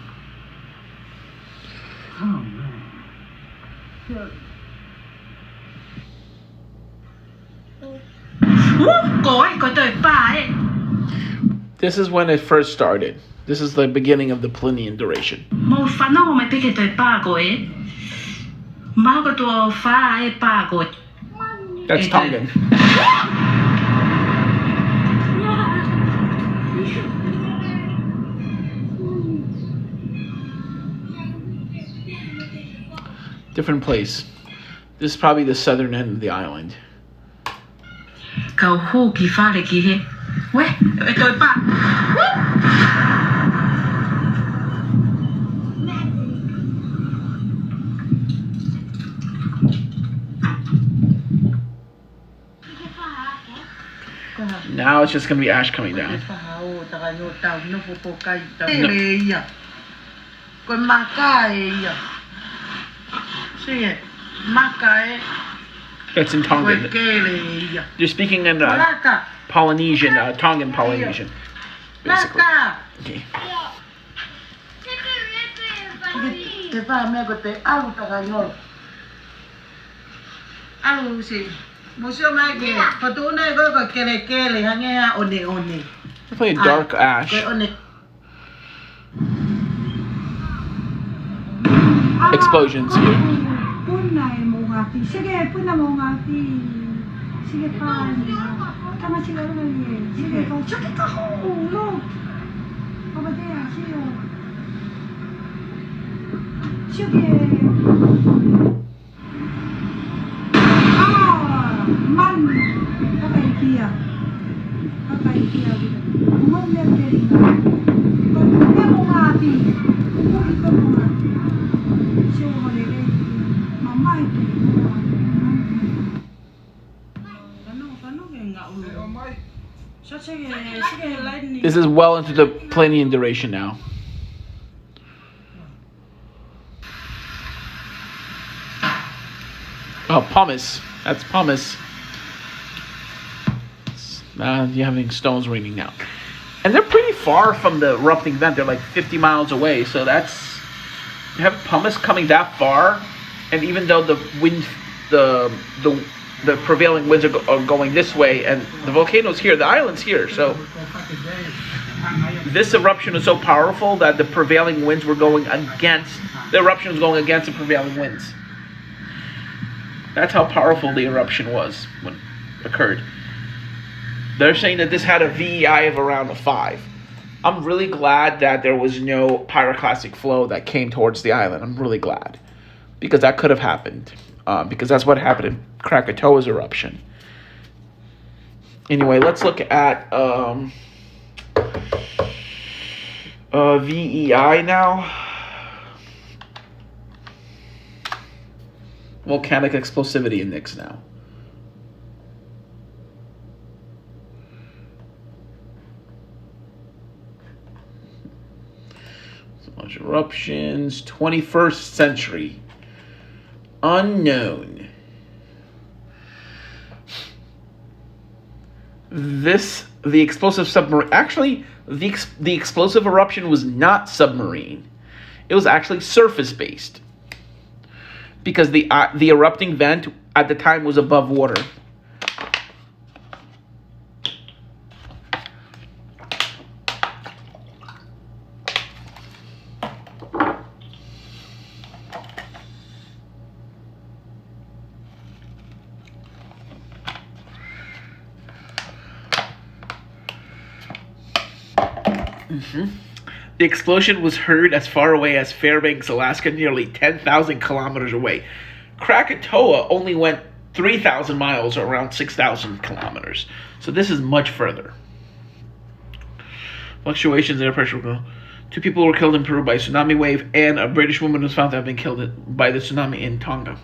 Oh man. This is when it first started. This is the beginning of the Plinian duration. That's Tongan. Different place. This is probably the southern end of the island. Now it's just going to be ash coming down. That's in Tongan. You're speaking in Polynesian, Tongan Polynesian, basically. Okay. Definitely a dark ash. Explosions here. This is well into the Plinian duration now. Oh, pumice. That's pumice. You're having stones raining now. And they're pretty far from the erupting vent. They're like 50 miles away. So that's... You have pumice coming that far and even though the wind, the prevailing winds are going this way, and the volcano's here, the island's here, so this eruption was so powerful that the prevailing winds were going against, the eruption was going against the prevailing winds. That's how powerful the eruption was when it occurred. They're saying that this had a VEI of around a 5. I'm really glad that there was no pyroclastic flow that came towards the island. I'm really glad. Because that could have happened. Because that's what happened in Krakatoa's eruption. Anyway, let's look at VEI now. Volcanic explosivity index now. Eruptions, 21st century. Unknown. The explosive submarine. Actually, the explosive eruption was not submarine. It was actually surface-based. Because the erupting vent at the time was above water. The explosion was heard as far away as Fairbanks, Alaska, nearly 10,000 kilometers away. Krakatoa only went 3,000 miles, or around 6,000 kilometers. So this is much further. Fluctuations in air pressure. 2 people were killed in Peru by a tsunami wave, and a British woman was found to have been killed by the tsunami in Tonga.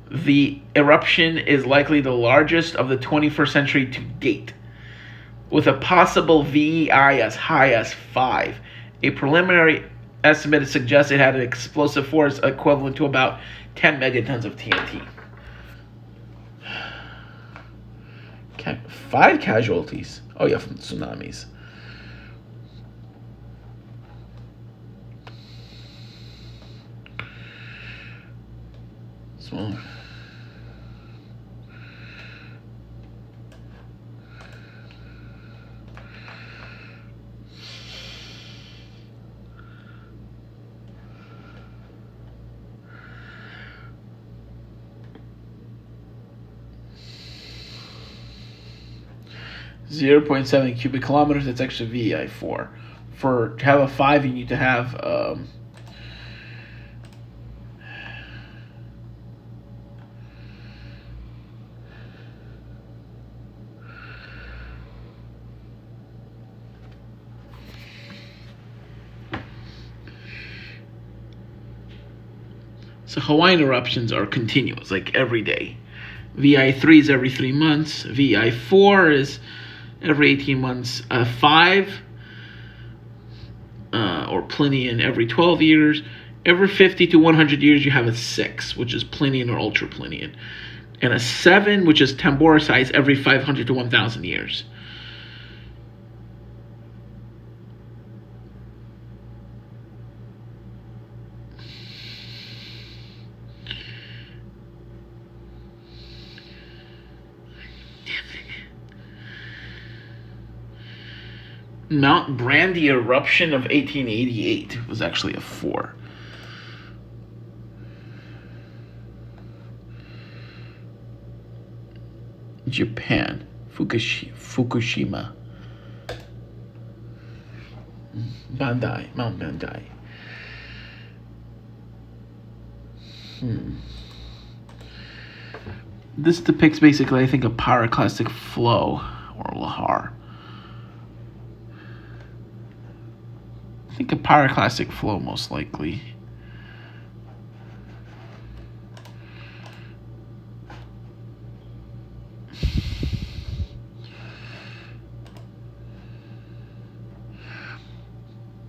The eruption is likely the largest of the 21st century to date, with a possible VEI as high as 5. A preliminary estimate suggests it had an explosive force equivalent to about 10 megatons of TNT. 5 casualties. Oh yeah, from tsunamis. Small. .7 cubic kilometers. That's actually VEI 4. To have a 5, you need to have so Hawaiian eruptions are continuous, like every day. VEI 3 is every 3 months. VEI 4 is every 18 months. 5 or Plinian every 12 years. Every 50 to 100 years you have a 6, which is Plinian or Ultra Plinian. And a 7, which is Tambora size, every 500 to 1,000 years. Mount Brandy eruption of 1888 was actually a 4. Japan, Fukushima, Mount Bandai. This depicts basically, I think, a pyroclastic flow, or lahar. I think a pyroclastic flow, most likely.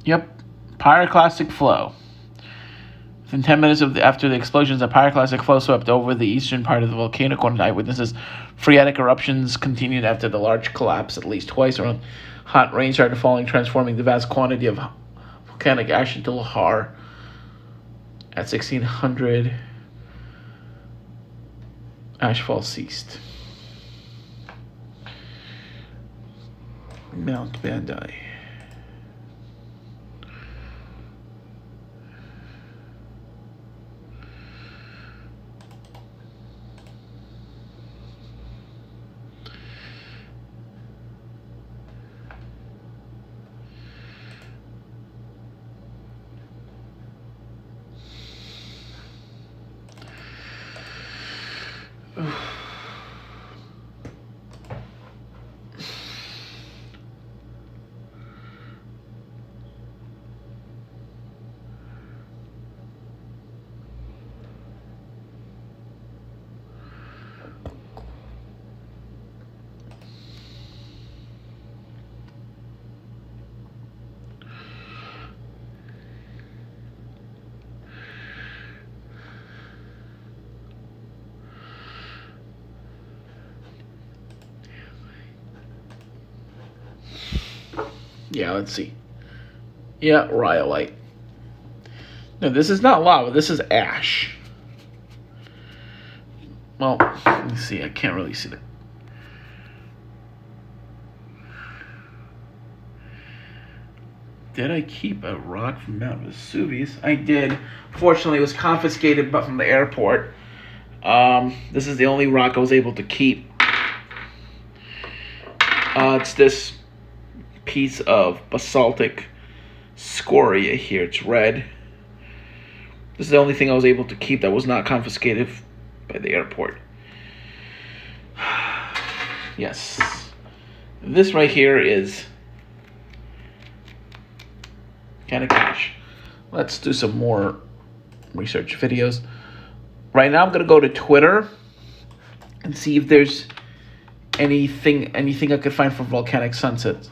Yep, pyroclastic flow. Within 10 minutes after the explosions, a pyroclastic flow swept over the eastern part of the volcano. According to eyewitnesses, phreatic eruptions continued after the large collapse at least twice. Around hot rain started falling, transforming the vast quantity of volcanic ash into lahar. At 1600, Ashfall ceased. Mount Brandy. Yeah, let's see. Yeah, rhyolite. No, this is not lava. This is ash. Well, let me see. I can't really see that. Did I keep a rock from Mount Vesuvius? I did. Fortunately, it was confiscated but from the airport. This is the only rock I was able to keep. It's this piece of basaltic scoria here. It's red. This is the only thing I was able to keep that was not confiscated by the airport. Yes. This right here is kind of cash. Let's do some more research videos. Right now I'm going to go to Twitter and see if there's anything I could find for volcanic sunsets.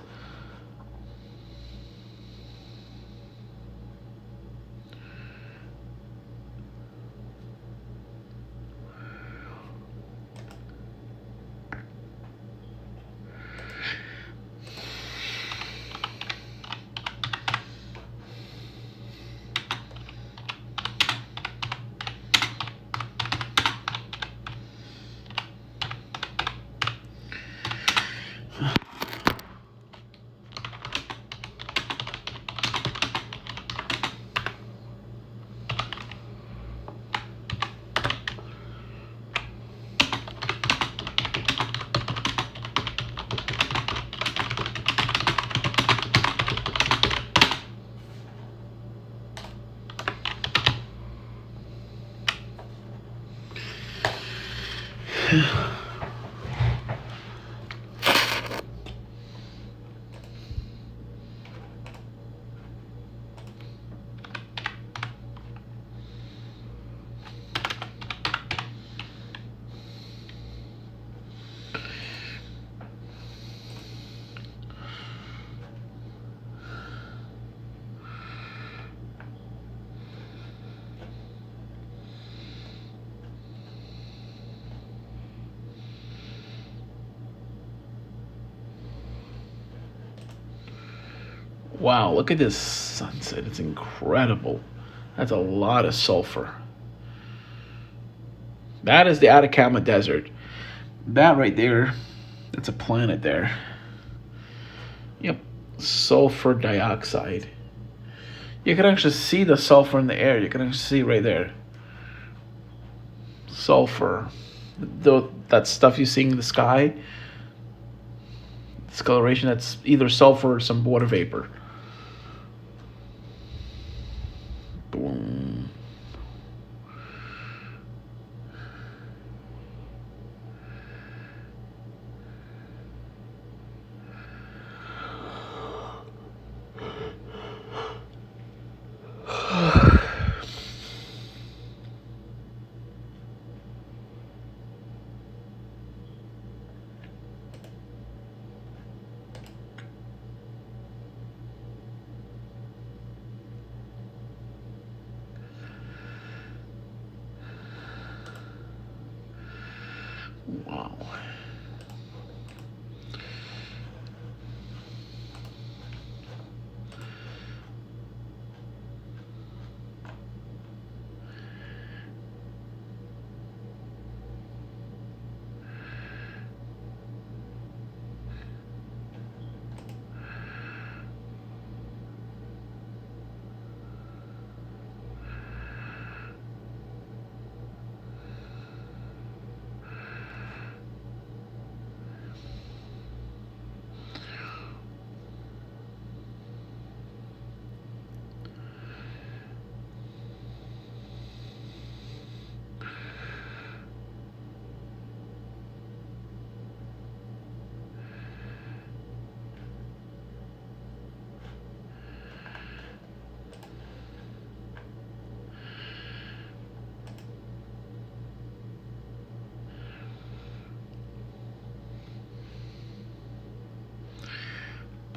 Wow, look at this sunset. It's incredible. That's a lot of sulfur. That is the Atacama Desert. That right there, that's a planet there. Yep, sulfur dioxide. You can actually see the sulfur in the air. You can actually see right there. Sulfur. That stuff you see in the sky, discoloration, that's either sulfur or some water vapor. Boom.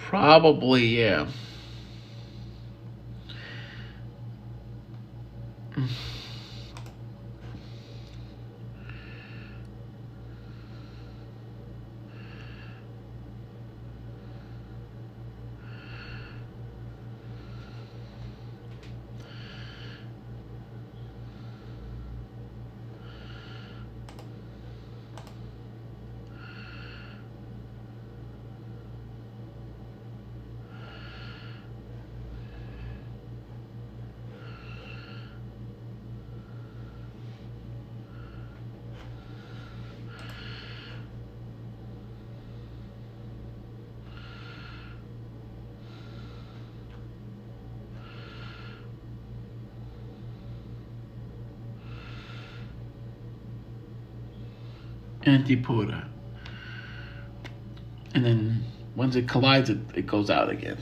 Probably, yeah. Antipura. And then once it collides, it goes out again.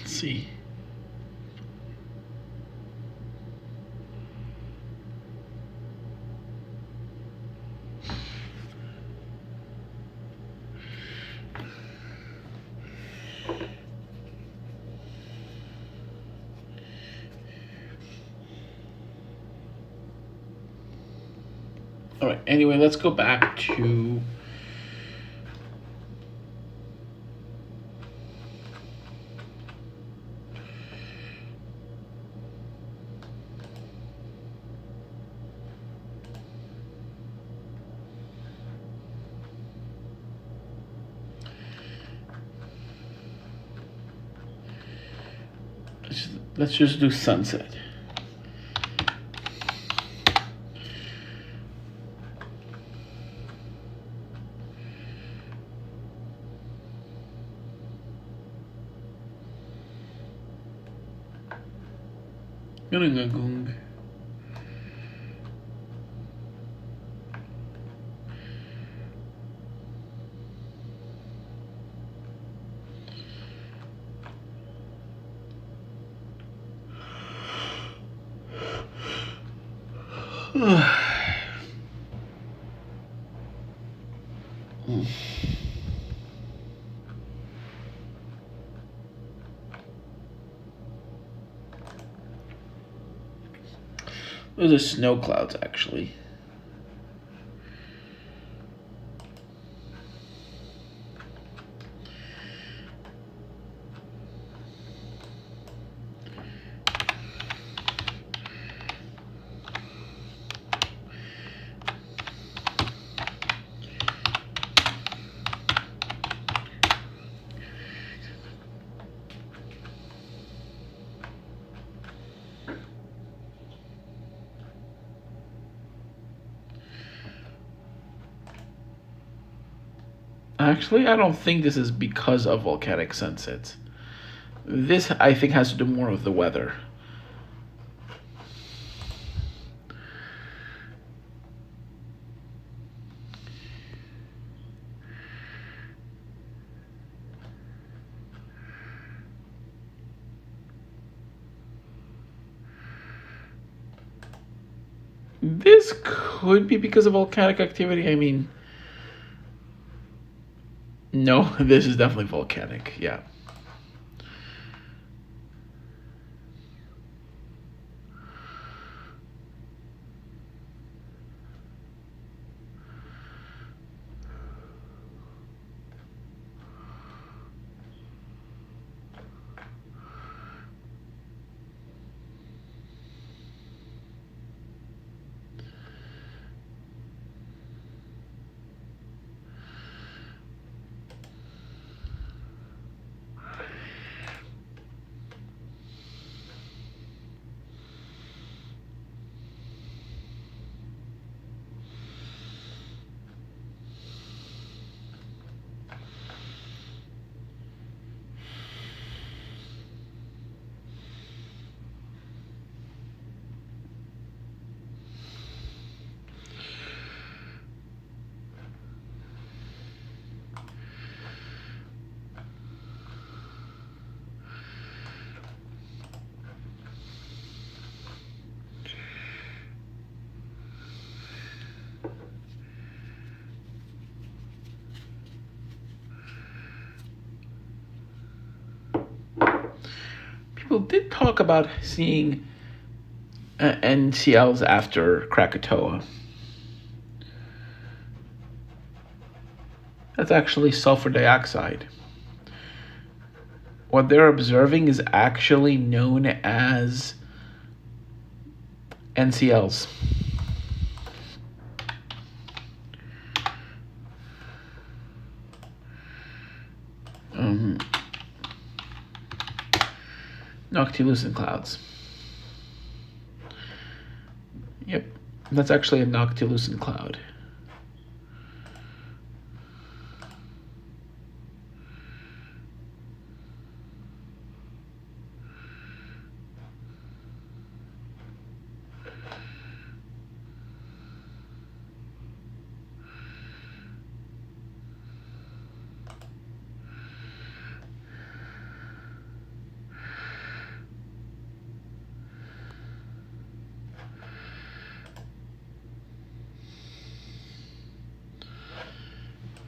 Let's see. All right, anyway, let's go back to let's just do sunset. Gung. Those are snow clouds, actually. Actually, I don't think this is because of volcanic sunsets. This, I think, has to do more with the weather. This could be because of volcanic activity. I mean, no, this is definitely volcanic, yeah. People did talk about seeing NCLs after Krakatoa. That's actually sulfur dioxide. What they're observing is actually known as NCLs. Noctilucent clouds. Yep, that's actually a noctilucent cloud.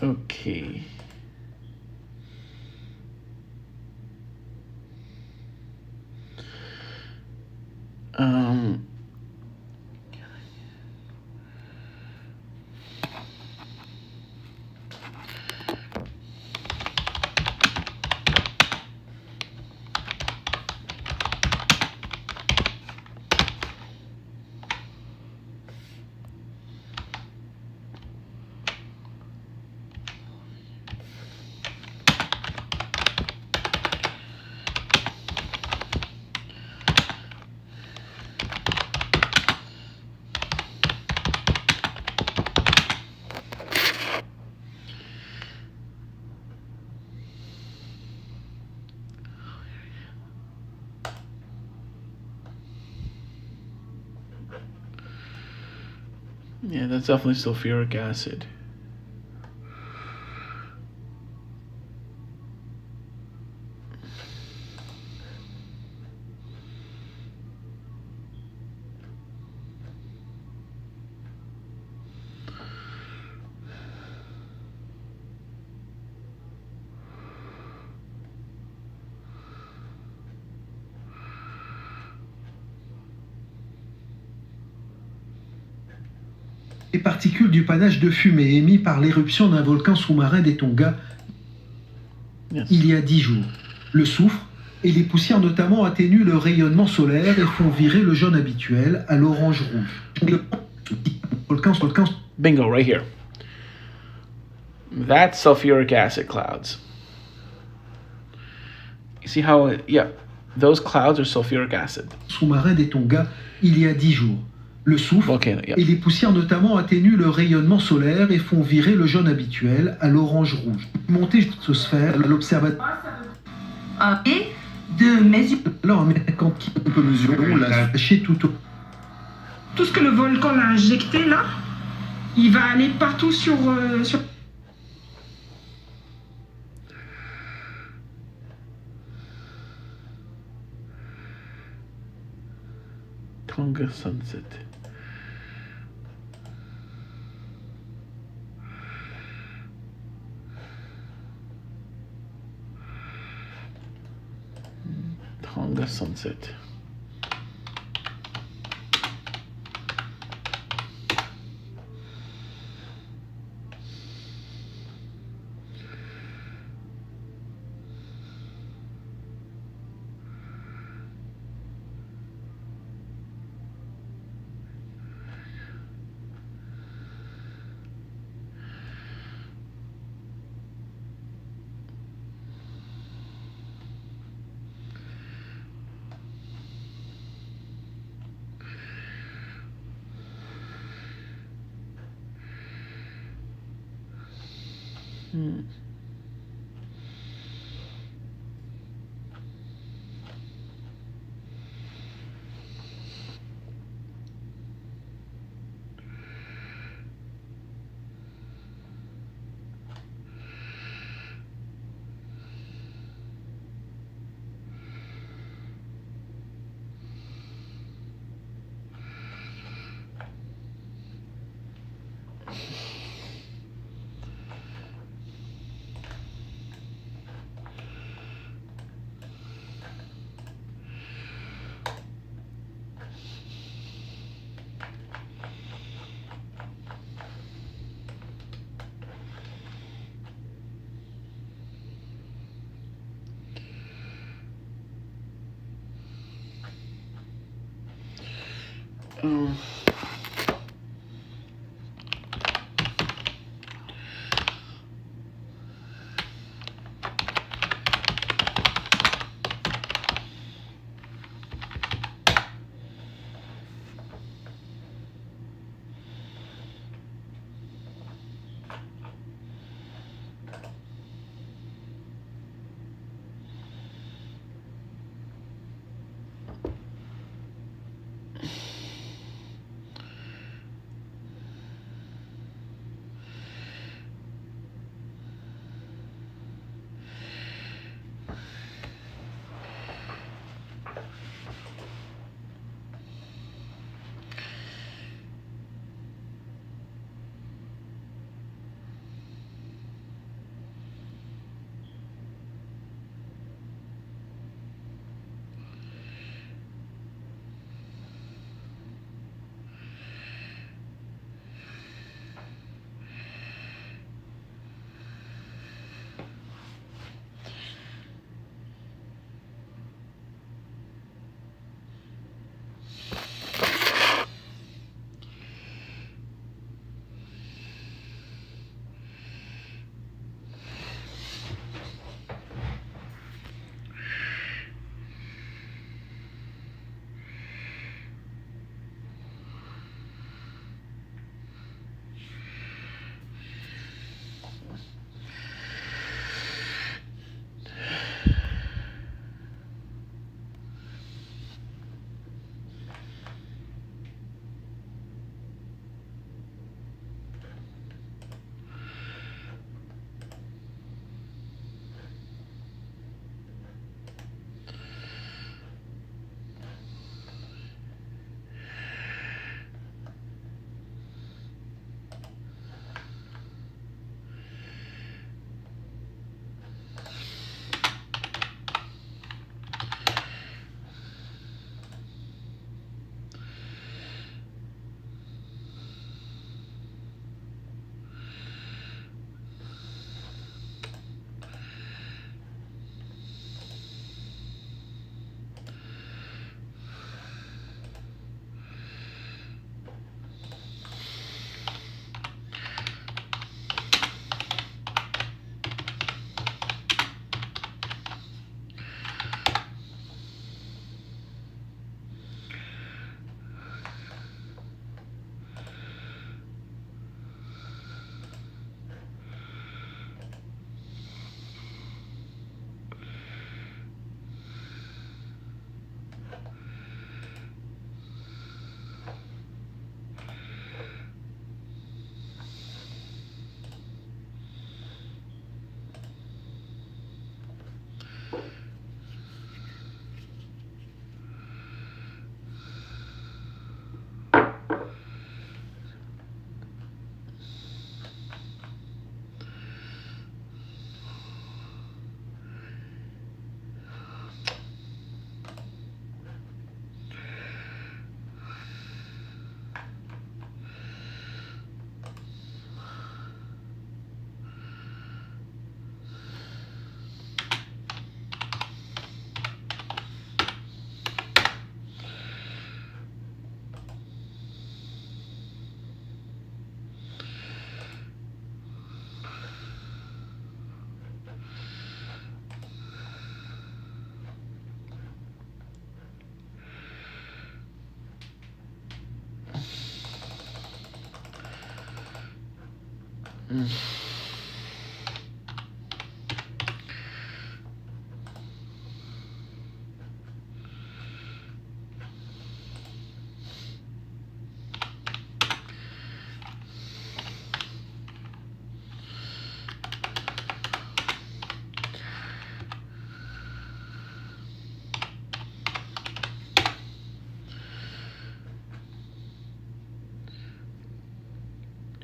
Okay. Yeah, that's definitely sulfuric acid. Les particules du panache de fumée émis par l'éruption d'un volcan sous-marin des Tonga il y a 10 jours. Le soufre et les poussières notamment atténuent le rayonnement solaire et font virer le jaune habituel à l'orange-rouge. Bingo, right here. That's sulfuric acid clouds. You see how, yeah, those clouds are sulfuric acid. Sous-marin des Tonga il y a 10 jours. Le soufre Volcano, yeah. et les poussières notamment atténuent le rayonnement solaire et font virer le jaune habituel à l'orange-rouge. Montée de sphère à l'observatoire. Et de mesure. Alors, quand on peut mesurer, on l'a caché tout au. Tout ce que le volcan a injecté là, il va aller partout sur. Tonga Sunset. Tonga Sunset.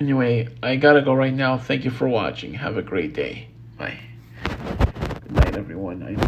Anyway, I gotta go right now. Thank you for watching. Have a great day. Bye. Good night, everyone.